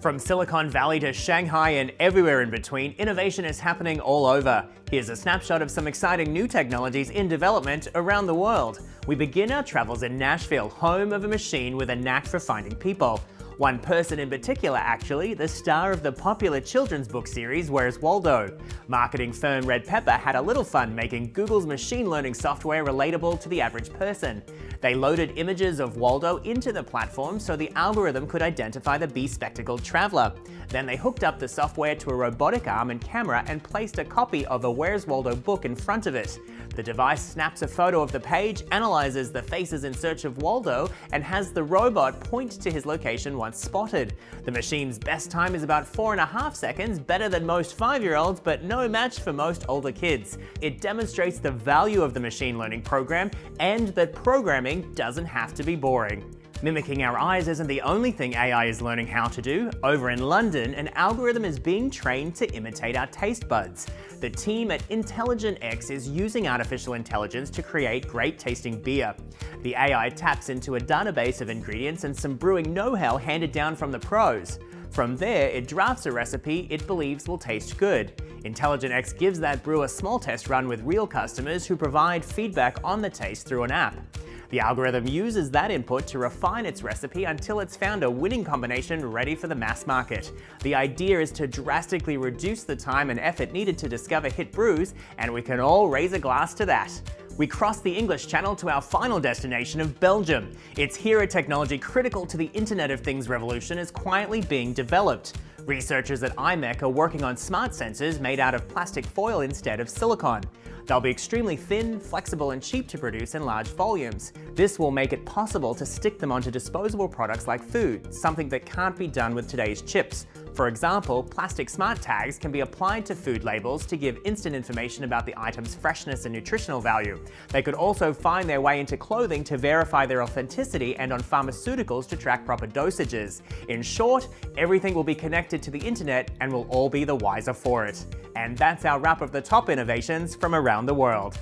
From Silicon Valley to Shanghai and everywhere in between, innovation is happening all over. Here's a snapshot of some exciting new technologies in development around the world. We begin our travels in Nashville, home of a machine with a knack for finding people. One person in particular actually, the star of the popular children's book series Where's Waldo? Marketing firm Red Pepper had a little fun making Google's machine learning software relatable to the average person. They loaded images of Waldo into the platform so the algorithm could identify the bespectacled traveler. Then they hooked up the software to a robotic arm and camera and placed a copy of a Where's Waldo book in front of it. The device snaps a photo of the page, analyzes the faces in search of Waldo, and has the robot point to his location once spotted. The machine's best time is about 4.5 seconds, better than most 5-year-olds, but no match for most older kids. It demonstrates the value of the machine learning program and that programming doesn't have to be boring. Mimicking our eyes isn't the only thing AI is learning how to do. Over in London, an algorithm is being trained to imitate our taste buds. The team at Intelligent X is using artificial intelligence to create great tasting beer. The AI taps into a database of ingredients and some brewing know-how handed down from the pros. From there, it drafts a recipe it believes will taste good. Intelligent X gives that brew a small test run with real customers who provide feedback on the taste through an app. The algorithm uses that input to refine its recipe until it's found a winning combination ready for the mass market. The idea is to drastically reduce the time and effort needed to discover hit brews, and we can all raise a glass to that. We cross the English Channel to our final destination of Belgium. It's here a technology critical to the Internet of Things revolution is quietly being developed. Researchers at IMEC are working on smart sensors made out of plastic foil instead of silicone. They'll be extremely thin, flexible, and cheap to produce in large volumes. This will make it possible to stick them onto disposable products like food, something that can't be done with today's chips. For example, plastic smart tags can be applied to food labels to give instant information about the item's freshness and nutritional value. They could also find their way into clothing to verify their authenticity and on pharmaceuticals to track proper dosages. In short, everything will be connected to the internet and we'll all be the wiser for it. And that's our wrap of the top innovations from around the world.